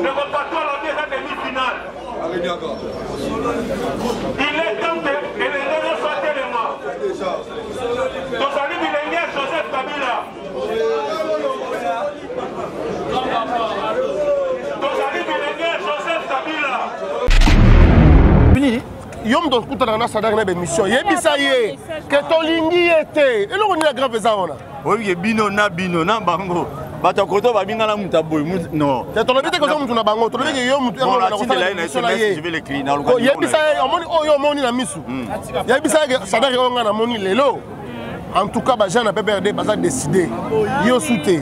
Ne va pas toi la vie à la demi-finale. Il est temps que les gens soient tellement. Ton ami millénaire Joseph Kabila. Ton ami millénaire Joseph Kabila. Yom donc tout dans sa dernière émission. Yebisa ye que ton lingi était. Et l'on est grave ça on a. Oui, bino na bango. Bato koto ba binga na mutaboy non. C'est ton habité que on na bango. Ton habité yom mutu on a dit là une SMS je vais l'écrire dans le cadre. Yebisa ye omoni oyo moni na misu. Yebisa ye ça dernière on a moni lelo. En tout cas ba Jean na PPRD ba ça décider. Yo souté.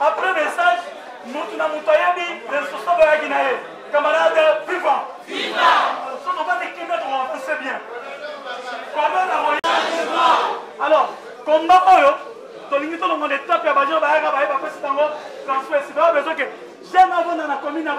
Après message, nous avons camarade vivant. On va décliner, on sait bien. Alors, combat Oyo, tu as besoin que j'aime avant dans la commune.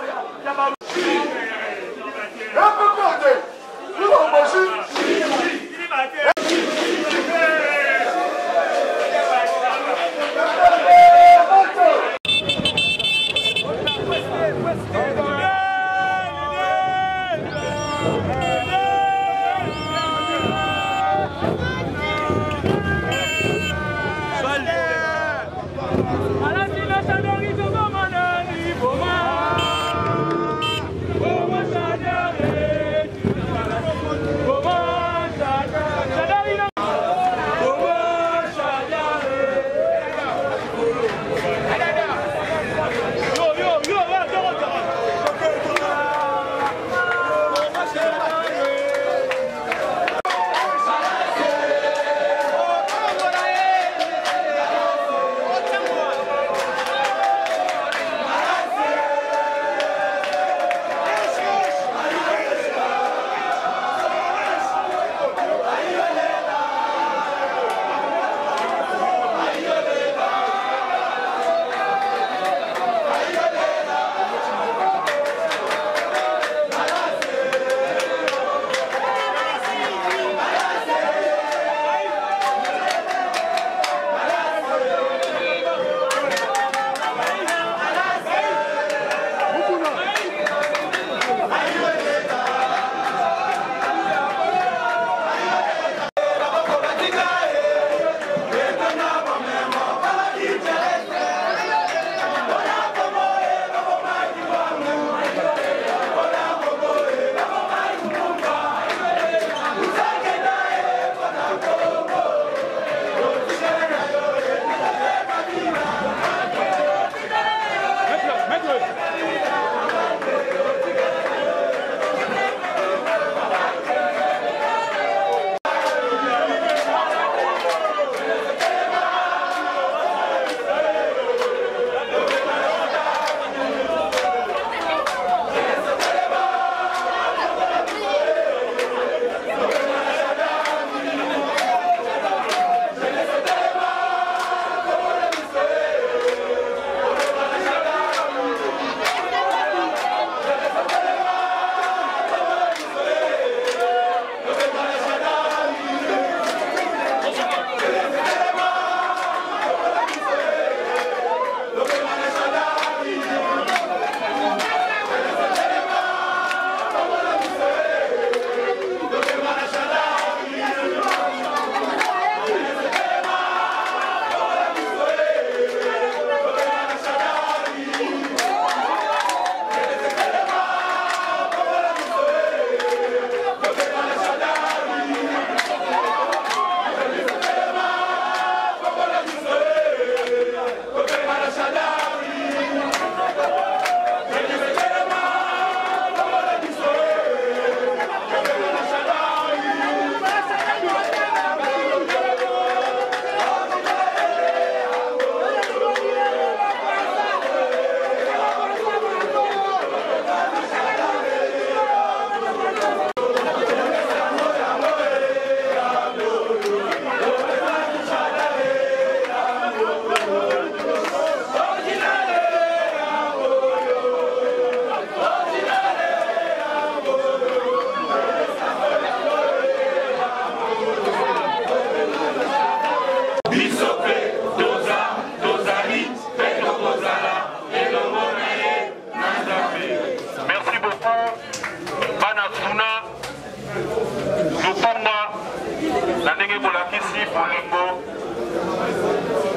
ndenge bolakisi bolingo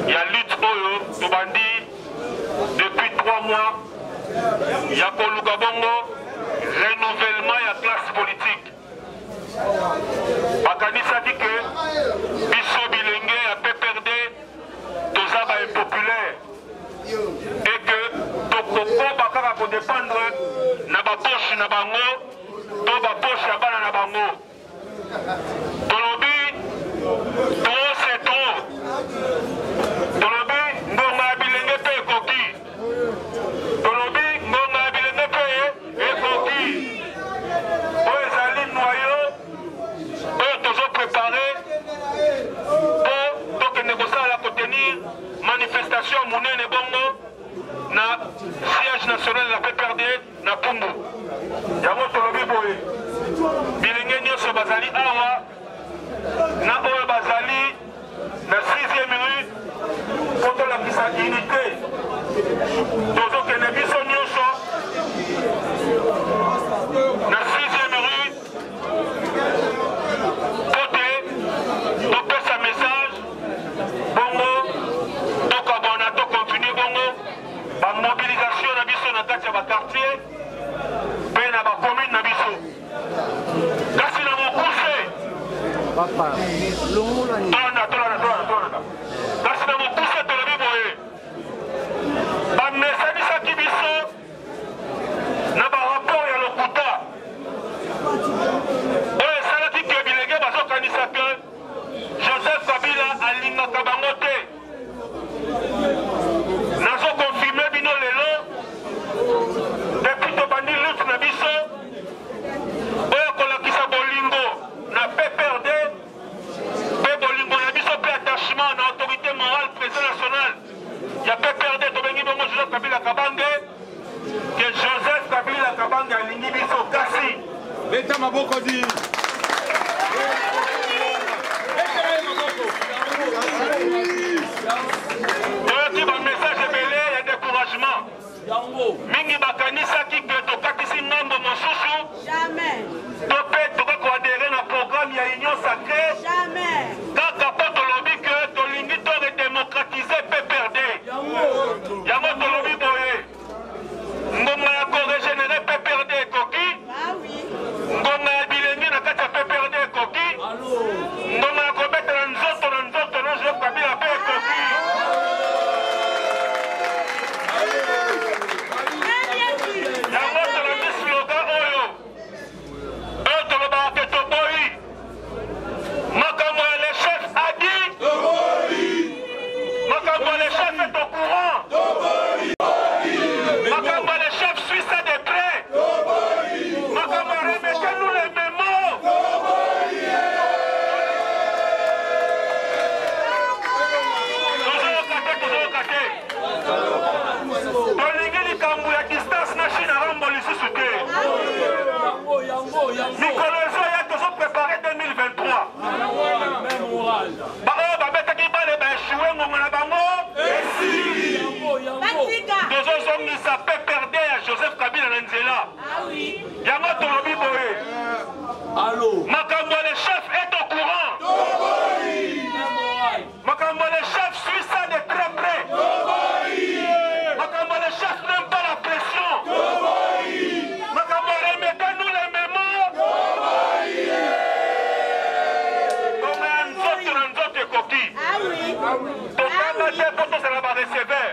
ya lutte oyo tobandi depuis 3 mois ya koluka bongo renouvellement ya classe politique. Bakanisaki ke biso bilenge ya PPRD toza ba impopulaire et que tokokoba kaka kodépendre na bapoche na bango to bapoche ya bana na bango. Tolobi trop c'est trop. Tolobi ngonga ya bilenge mpe ekoki. Tolobi ngonga ya bilenge mpe ekoki. Oyo ezali noyo oyo tozoprépare po tokende kosala kotenir manifestation monene bongo na siège national ya PPRD na Pumbu. Yango tolobi boye bilenge nyonso bazali awa na oyo bazali na 6e rue po tolakisa unité tozokende biso nyonso na 6e rue po te topesa message bongo tokabona tokontinue bongo bamobilisation na biso na kati ya bakartier mpe na bacommune na biso. Kasi na mokuse kasi na mokuse tolobi boye bamesanisaki biso na barapport ya lokuta oyo esalaki ke bilenge bazokanisa ke Joseph Kabila alingaka bango te. Nazokonfirme bino lelo depuis tobandi lutte na biso oyo kolakisa bolingo na PPRD mpe bolingo na biso mpe attachement na autorité morale président national ya PPRD tobengi bongo Joseph Kabila Kabange ke Joseph Kabila Kabange alingi biso kasi leta maboko di toyoki bamessage ebele ya découragement mingi bakanisaki ke tokatisi ngambo mosusu to mpe tokoki koadere na programme ya union sacré kaka mpo tolobi ke tolingi toredémocratize PPRD. Yango tolobi boye ngonga ya korégénéré PPRD ekoki, ngonga ya bilengi na kati ya PPRD ekoki, ngonga ya kobetela nzoto na Joseph Kabila mpe ekoki. Yango tolobi slogan oyo tolobaka ke toboyi makambo ya le chef a dit makambo ya le chef est au courant makambo ya le chef suit ça de près makambo ya remettez-nous les mémos tozoyoka te tolingi likambo ya distance na Chine arambo lisusu te mikolo ezo ya tozoprépare 2023 baoyo babetaki bale baeshue ngongo na bango tozozongisa PPRD ya Joseph Kabila na nzela. Yango tolobi boye makambo ya le chef est au courant makambo ya le chef suit ça de très près makambo ya le chef n'aime pas la pression makambo ya remettez-nous les mémos ngonga ya nzoto na nzoto ekoki totanga te mpo tozala bareceveur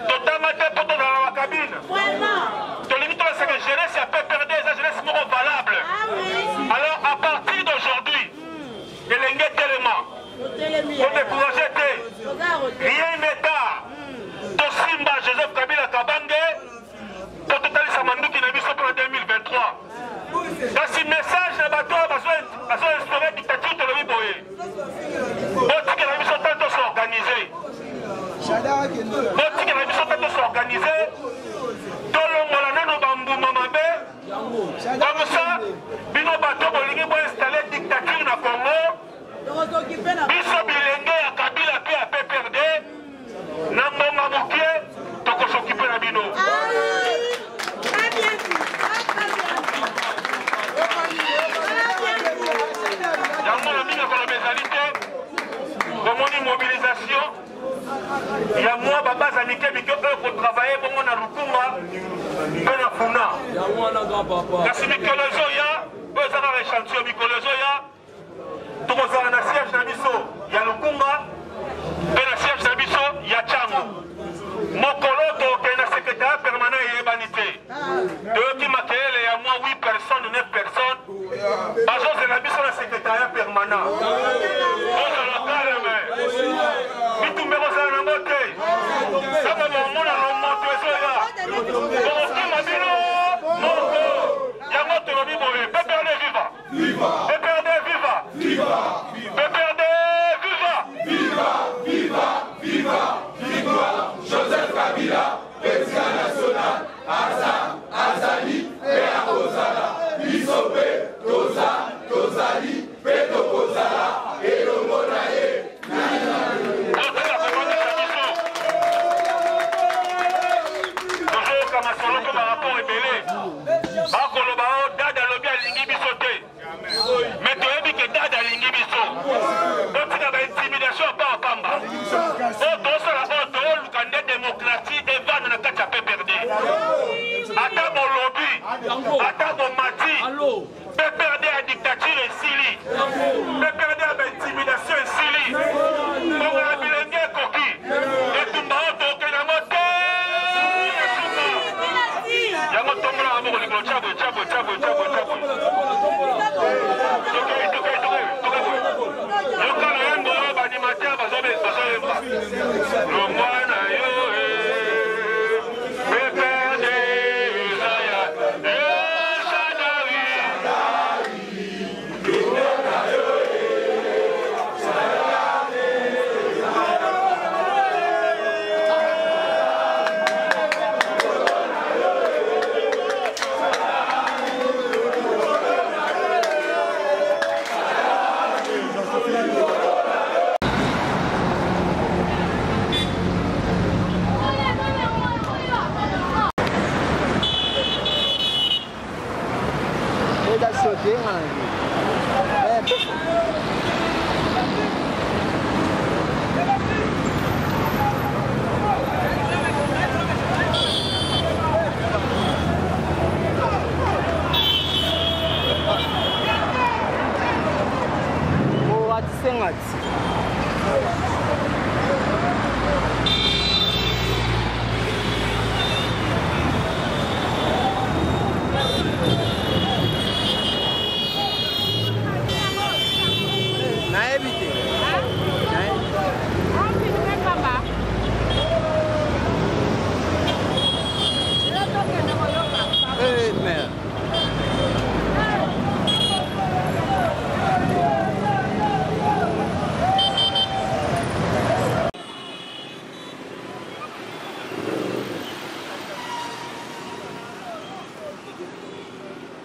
totanga te mpo tozala na bakabine tolingi tolesaka jeunesse ya PPRD eza jeunesse moko valable. Alors à partir d'aujourd'hui elenge telema kodécouragé te rien n'est tard tosimba Joseph Kabila Kabange mpo totalisa manduki na biso mpona 2023. Kasi message na bato oyo bazoinstaure dictature tolobi boye botikela biso ntan tosorganize botikela biso ntan tosorganize tolongola nano bambuma mabe comme ça bino bato bolingi boinstalle dictature na Congo biso bilenge ya Kabila mpe ya PPRD na ngonga mokie tokosokipe na bino. Yango na minga mobilisation. Il y a moi, Baba Zanike, qui pour travailler pour mon Arukumba, Benafuna. Kasi Mikolo Zoya, vous avez un échantillon Mikolo Zoya, tout le monde a un siège d'Abisso, il y a Lukumba, un siège d'Abisso, il y a Tchango. Mokolo, qui est un secrétaire permanent et humanité. Deux qui m'accueillent, il y a moi 8 personnes, 9 personnes. Agence de l'Abisso, le secrétariat permanent. Joseph Kabila, président national, Azali, Pea Kozala, Bisope, Toza, Tozali, Peto Kozala, et le Monae. Bonjour, Kamasolo, comme un rapport ébélé. Bakolo Bao, Dada Lobi à Lingi Bisoté. Mais tu as dit que Dada Lingi Biso. Donc tu as intimidation par Pamba. Démocratie et va dans la carte à PPRD. Attends mon lobby, attends mon mati. PPRD à dictature et Sili. PPRD à intimidation et Sili. On a bilingue coquille. Et tout le monde a la moto. Il y a un autre monde à mourir.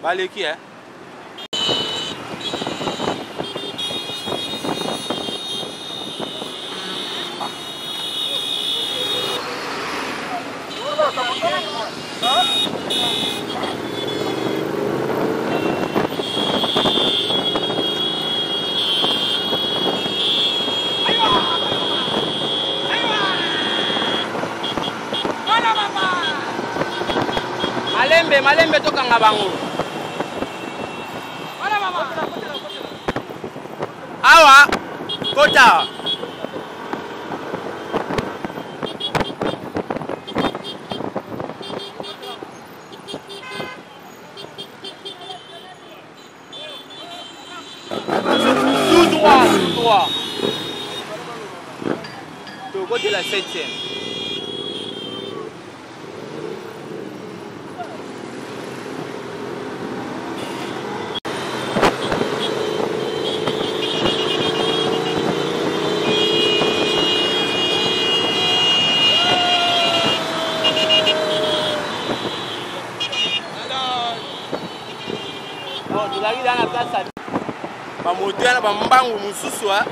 Allez, qui est? Malembe toka ngabango. Awa kota. Tout droit. De côté la 7e. Bamotoya ba mbangu mususu ha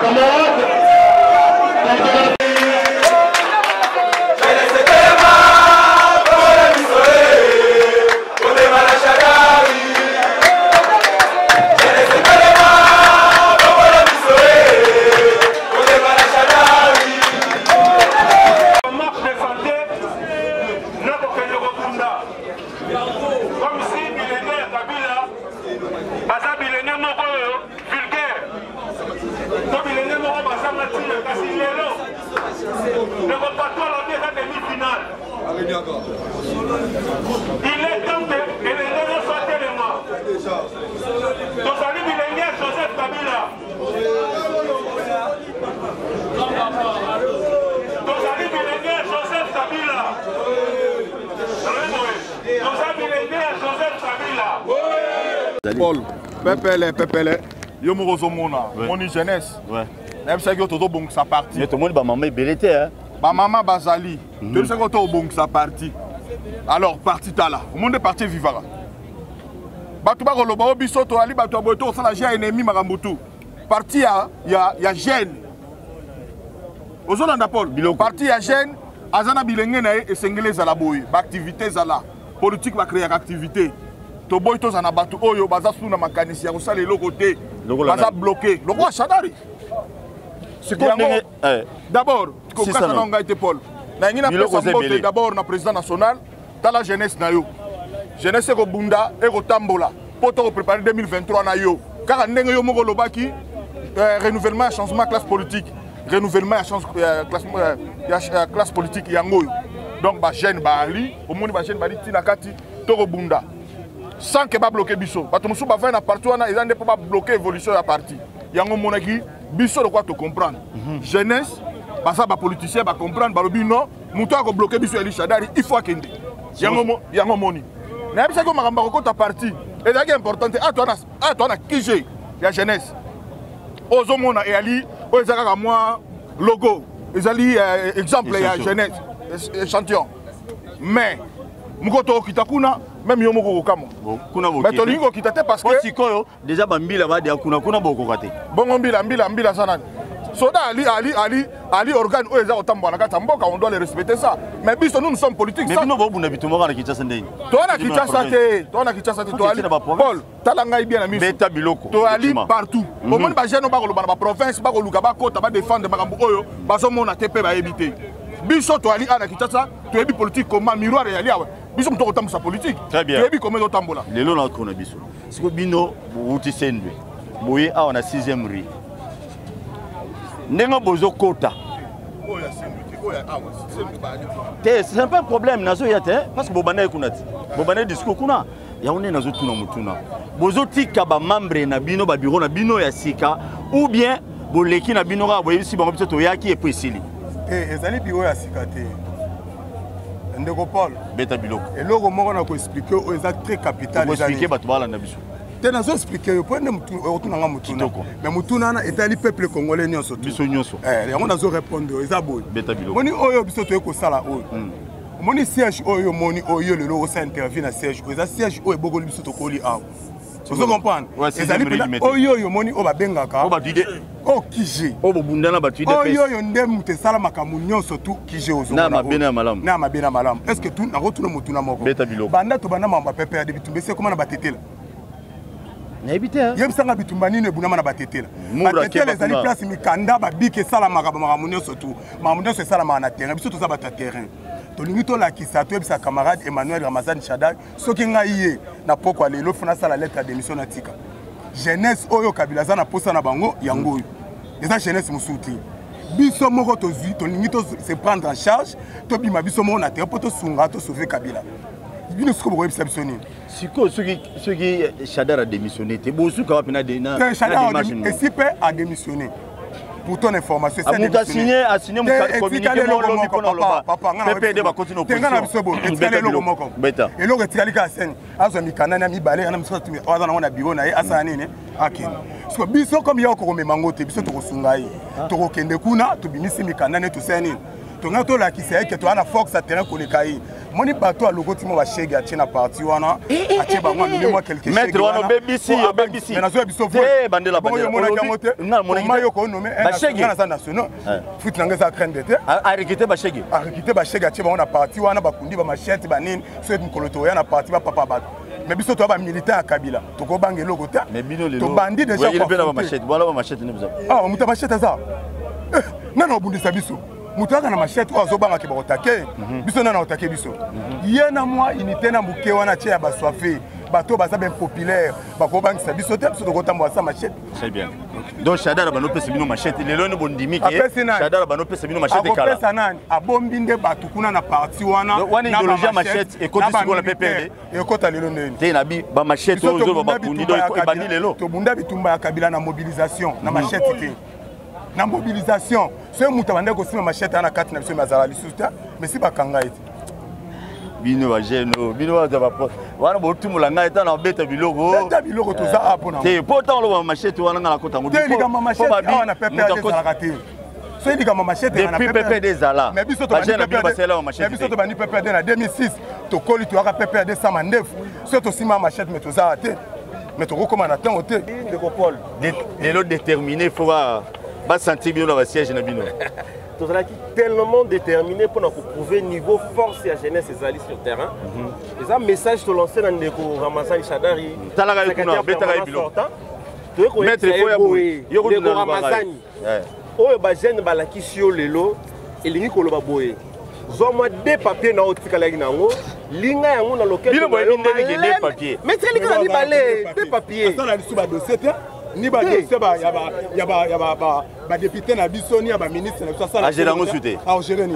Comment moko vulgaire. Donc il est né moko basanga tina kasi lelo. Ne va pas toi la demi-finale. Il est temps que les gens soient tellement. Donc ça dit qu'il est Joseph Kabila. Donc ça dit qu'il est Joseph Kabila. Donc ça dit qu'il est Joseph Kabila. Paul, Pepele, yo mo rozomona, moni jeunesse. Ouais. Même ça que todo bon sa partie. Mais tout le monde ba maman belete hein. Ba maman bazali. Tout ça que todo bon sa partie. Alors parti tala. Au monde parti vivara. Batu ba koloba obiso to ali batu aboto ça la ja ennemi makambutu. Parti ya jeune. Ozona Paul. Parti ya jeune azana bilenge na e sengele za la boy. Ba activité za la politique ba créer activité. To boy to zana batu oyo baza suna makanisi ya kosala eloko te. Baza bloqué. Loko Shadari. D'abord, comme ça on a été Paul. Na ngina pesa d'abord na président national, ta la jeunesse na yo. Jeunesse ko bunda e ko tambola. Poto préparer 2023 na yo. Car ndenge yo moko lobaki renouvellement changement classe politique. Renouvellement classe politique yango. Donc ba jeune ba ali, au monde ba jeune ba tina kati to ko bunda. Sans que ba bloquer biso. Bato musu ba na partout na ils ont pas bloquer évolution ya parti. Yango monaki biso de quoi te comprendre. Jeunesse, basa ba politicien ba comprendre ba lobi non, muto ko bloquer biso Eli Shadari, il faut akende. Yango moni. Na bisa ko makamba ko ta parti. Et c'est important à toi na kije ya jeunesse. Ozo mona et ali, o ezaka ka moi logo. Ezali exemple ya jeunesse, échantillon. Mais mukoto kitakuna même yo moko kokamo. Kuna bo. Mais to lingo kitate parce que sikoyo déjà ba mbila ba dia kuna boko kate. Bongo mbila sana. Soda Ali organe o eza otambo na kata mboka on doit les respecter ça. Mais biso nous sommes politiques ça. Mais bino bo buna bitumba na Kinshasa ndeni. To na Kinshasa te to Ali. Paul talanga bien na miso. Beta biloko. To Ali partout. Au monde ba jeune ba ko lobana ba province ba ko luka ba kota ba défendre makambo oyo ba so mona tepe ba éviter. Biso to Ali ana Kinshasa to ebi politique comme miroir ya liawe. Biso mto kotambo sa politique. Très bien. To ebi comme otambola. Lelo na ko na biso. Siko bino wuti sendwe. Boye a na 6e rue. Nengo bozo kota. C'est pas un problème nazo yate parce que bobana ekunati. Bobana discours kuna ya one nazo tuna mutuna. Bozo tika ba membre na bino ba bureau na bino ya sika ou bien boleki na bino ka boye si bango biso to yaki e presili. Ezali bureau ya sika te. Ndeko Paul. Beta biloko. Eloko moko na ko expliquer o eza très capital. Ko expliquer ba to bala na biso. Tena zo expliquer pour ne mutuna nga mutuna. Mais mutuna na etali peuple congolais nyonso. Biso nyonso. Yango nazo répondre eza boy. Beta biloko. Moni oyo biso to ko sala oyo. Moni siège oyo moni oyo le logo ça intervient na siège. Eza siège oyo bogoli biso to koli aw. Vous comprenez? Ezali pena oyo moni o ba bengaka. O ba dide. O kije. O bobunda na batu de pes. Oyo ndem te sala makamu nyonso tu kije ozo. Na mabena malamu. Na mabena malamu. Est-ce que tout na rotuna mutuna moko? Beta biloko. Banda to banda mamba pepe ya debitumbe se comment na batetela. Naibite yebisanga bitumba nini ebunama na batetela batetela ezali place mikanda babike esalamaka bamakambo nyonso tu makambo nyonso esalamaka na terrain biso toza bato ya terrain tolingi tolakisa toyebisa camarade Emmanuel Ramazani Shadari soki ngai ye na poko lelo funa sala lettre ya démission na tika jeunesse oyo Kabila aza na posa na bango yango oyo eza jeunesse mosusu te biso moko tozwi tolingi se prendre en charge tobima biso moko na terrain mpo tosunga tosauve Kabila bino siko bokoyebisa biso nini siko soki Shadari a démissionné te bosuka wapi na Shadari a démissionné. Pour ton information, c'est a signé mon communiqué PPD va continuer au beta et le retirali ka scène azo mikana na mibale ana mso tu aza na bureau na ye asa nini akene so biso comme yo ko memango te biso to kosunga yi to ko kende kuna to bimisi mikana ne to seni to ngato la kisa ke to ana fox a terrain ko le kai moni bato a logoti mo ba shege a na parti wana a tie ba mwa moi quelque chose maître wana BBC mais na zo biso te bandela na mona yo ko nommer un national foot nanga za craindre te a recruter ba shege a tie ba wana parti wana ba kundi ba machete ba nini so et mkoloto ya na parti ba papa ba mais biso to ba militaire à Kabila to ko bange logo te to bandi déjà il peut na ba machete voilà ba machete ne vous ah muta machete za nana obundisa biso mutaka na machete ozo banga ke ba otake biso nana otake biso yena moi unité na muke wana tie ya ba soifé bato baza bien populaire bakobangisa biso te biso tokotambola sa machete. Très bien. Donc Shadara banopesa bino machete lelo ni bondimi ke Shadara banopesa bino machete kala. Akopesa nani abombi nde bato kuna na parti wana wana idéologie machete ekoti siko na PPRD ekota lelo ndeni te na bi ba machete ozo ba bakundi do ebandi lelo to bunda bitumba ya Kabila na mobilisation na machete te na mobilisation ce muta bande ko sima machete ana kati na biso mazala lisuta mais si bakanga ete bino ba jeno bino ba ba wana botumula ngai ta na beta biloko toza apo na te pourtant lo ba machete wana ngala kota ngo te lika machete ana PPRD za rakati so lika machete ana PPRD zala mais biso to biso to bani PPRD na 2006 to koli to aka PPRD sama ndefu so to sima machete mais toza ate mais to kokoma na temps te de Paul lelo déterminé faut ba sentir bien dans le siège na bino. Tout ça qui tellement déterminé pour nous prouver niveau force et jeunesse et alliés sur le terrain. Et ça message te lancer dans le Ramazan Shadari. Talaga kuna betara bilo. Tu es maître faut ya le Ramazan. Oh ba jeune ba la kisio lelo elingi koloba boye. Zoma des papiers na otikala nango linga yango na local. Bino boye ndenge des papiers. Maître linga ni balé des papiers. Ça la suba dossier ni ba dossier ba ba député na biso ni ba ministre na biso ça la gérango souté ah gérer ni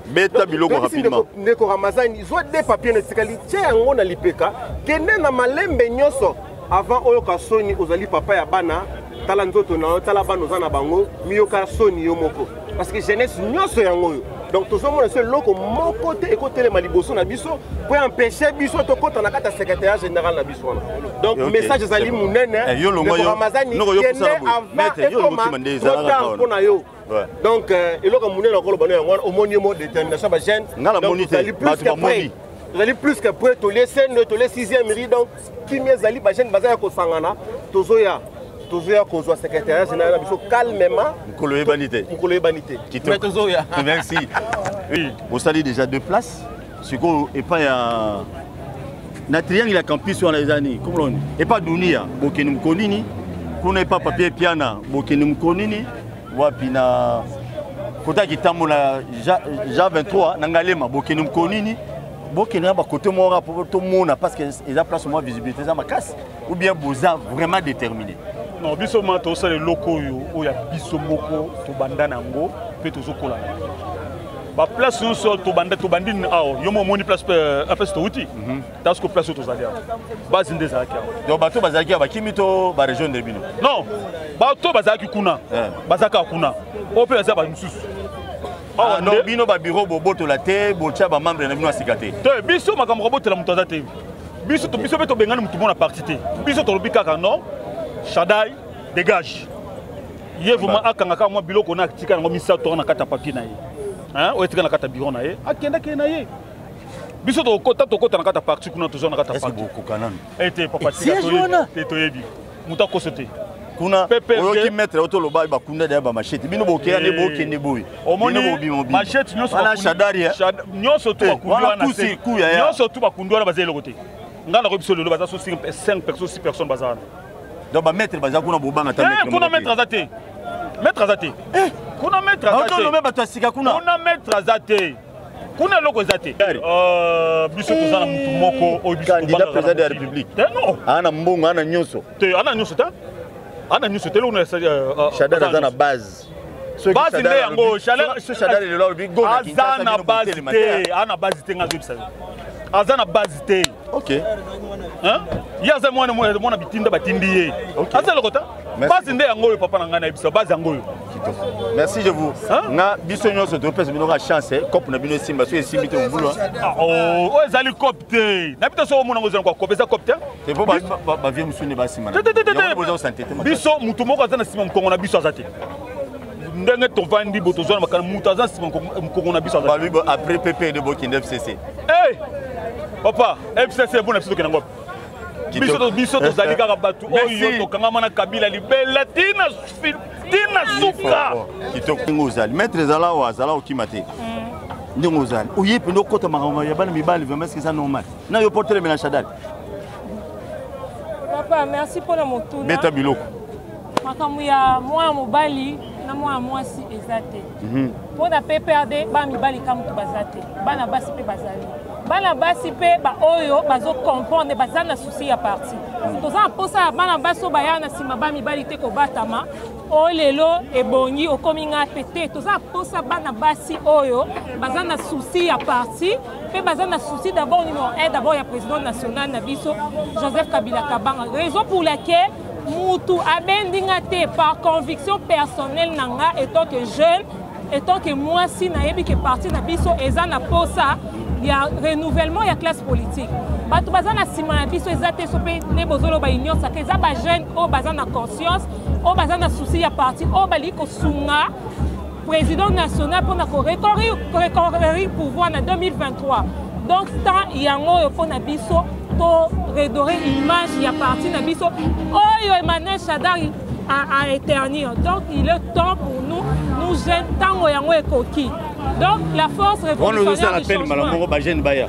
beta biloko rapidement ndeko Ramazani zo des papiers na tikali tie yango na lipeka kende na malembe nyoso avant oyo ka soni ozali papa ya bana tala nzoto na tala bana ozana bango miyoka soni yo moko parce que jeunesse nyoso yango donc tout le seul loko mon côté et côté les maliboso na biso pour empêcher biso to kota na kata secrétaire général na biso donc message zali munene le Ramazani donc eloko munene ko loba no au monimo détermination ba jeune zali plus que prêt to les scènes to les 6e riz donc qui mieux zali ba jeune bazaya ko sangana tozoya qu'on soit secrétaire général calmement. Merci. Oui. Vous savez déjà deux places. Ce qu'on est pas na triangle campus sur les années. Comment on et pas Dunia, Bokenum Konini, qu'on n'est pas papier piana, Bokenum Konini, Wapina Kota Kitamola Ja 23, Nangalema, Bokenum Konini. Bokenum côté mora pour tout le monde parce qu'ils a place moins visibilité dans ma casse ou bien Boza vraiment déterminé. Non, biso mato ça les locaux où il y a biso moko to bandana ngo pe to zokola. Ba place nous sur to bandine yo mo moni place après to outil. Parce que place to zalia. Base ndé zakia. Donc bato bazakia ba kimito ba région de Bino. Non. Bato bazaki kuna. Bazaka kuna. O pe za ba mususu. Ah non, Bino ba bureau bobo to la té, bocha ba membre na Bino asikate. Te biso makambo bobo to la mutaza te. Biso pe to bengana mutu mona parti te. Biso to lobika ka non. Shadai dégage. Hier vraiment akangaka moi biloko na tika ngo misa to na kata papier na ye. Hein o tika na kata bureau na ye. Akenda ke na ye. Biso to kota na kata parti kuna to na kata parti. Est-ce beaucoup kanana? Ete papa tika to yebi. Muta ko sote. Kuna oyo ki mettre auto loba ba kunda da ba machete. Bino bokera ne bokende boy. Omoni machete nyoso ba Shadari. Nyoso to ba kundwa na se. Nyoso to ba kundwa na bazelo kote. Ngana ko biso lelo baza so 5 personnes 6 personnes bazana. Donc maître bazakuna bobanga ta maître. Kuna maître azate. Maître azate. Kuna maître azate. Auto lomé bato asika kuna. Kuna maître azate. Kuna loko azate. Biso tozana mutu moko o biso candidat président de la République. Non. Ana mbongo ana nyonso. Te ana nyonso ta. Ana nyonso te lona Shadara zana base. Base nde yango Shadara le lobby go na kinsa. Azana base te. Ana base te ngazo bisa. Azana base te. OK. Hein? Yaza mwana bitinda batindi ye. Asa lokota? Base nde yango papa na ngana biso base yango. Merci je vous. Na biso nyonso to pesa bino ka chance cop na bino simba so esimbi te mbulo. Oh, ezali cop te. Na bito so mona ngozana kwa cop eza cop te. Te po ba vie musuni ba simba. Yango bozo santé te. Biso mutu moko azana sima mkongo na biso azate. Ndenge to vandi boto zona makana mutu azana sima mkongo na biso azate. Ba après PP de Bokinde FCC. Eh! Papa, FCC bon FCC kenango. Biso to zali kaka batu oyo to kanga mana Kabila libela tina suka. Kitoko ngozali. Maître zala okimate. Ndongozali. Oyepe ndo kota makama ya bana mibali vraiment c'est ça normal. Na yo porter le Shadari. Papa, merci pour le motu. Beta biloko. Makamu ya mwa mobali na mwa mwasi ezate. Pour na PPRD ba mibali kamutu bazate. Bana basi pe bazali. bana basi pe ba oyo bazo comprendre bazana souci ya parti toza posa bana baso bayana sima ba mibali te ko batama o lelo ebongi okominga pété toza posa bana basi oyo bazana souci ya parti pe bazana souci d'abord numéro 1 d'abord ya président national na biso Joseph Kabila Kabanga raison pour laquelle Moutou abendinga te par conviction personnelle nanga étant que jeune étant que moi si nayebi que parti na biso ezana posa il y a renouvellement il y a classe politique bato bazana sima na biso ezate sope ne bozolo ba union ça que za ba jeune o bazana conscience o bazana souci ya parti o bali ko sunga président national pour na reconquérir pouvoir en 2023 donc tant yango pour na biso to redorer image ya parti na biso oyo Emmanuel Shadari à éternir donc il est temps pour nous jeunes tango yango ekoki donc la force révolutionnaire du changement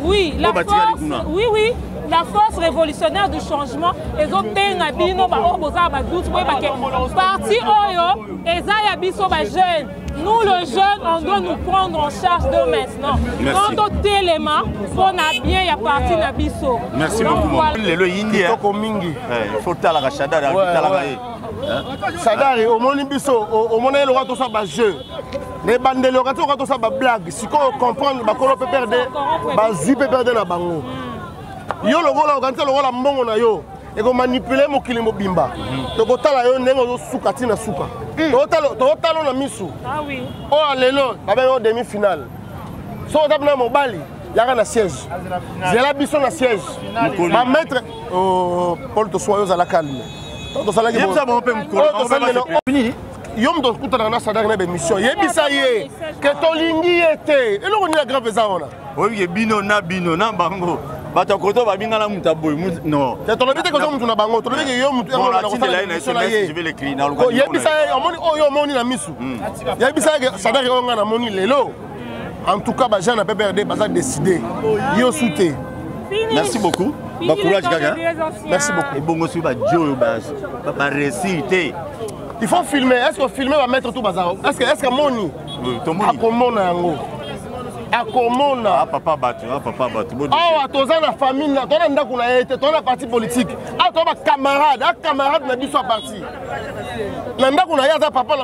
oui la force oui la force révolutionnaire du changement ezobenga bino ba oboza ba doute boye ba parti oyo eza ya biso ba jeunes nous les jeunes on doit nous prendre en charge de maintenant quand au téléma pour na bien ya parti na biso merci beaucoup lelo yindi ko mingi il faut tala ka Shadari tala ka Shadari omoni biso omona ele wato sa ba jeu les bandelo kato sa ba blague siko comprendre ba kolo pe perdre ba zi pe perdre na bango yo logola okanta logola mbongo na yo eko manipuler mokili mobimba tokotala yo ndenge ozosuka tina suka tokotala na misu o alelo babengo demi finale so otabina mobali yaka na siège zela biso na siège ba maître Paul toswa yo ozala calme tosalaki yo moto okutana na Shadari na bémission yebisa ye ke tolingi ye te eloko nini ya grave eza wana oyebi bino na bango bato koto babinga na muta boy non tolobi te kozo mutu na bango tolobi ke yo mutu yango na kosala na SMS je vais l'écrire na lokali yebisa ye omoni oyo omoni na misu yebisa ye Shadari onga na moni lelo en tout cas ba jeune na PPRD baza décider yo soute merci beaucoup ba courage kaka merci beaucoup et bongo sur ba dio ba réciter il faut filmer est-ce que filmer va mettre tout bazar est-ce que moni akomona yango akomona papa batu awa toza na famille na tona ndako na ye te tona parti politique a toba camarade na biso a parti na ndako na ye aza papa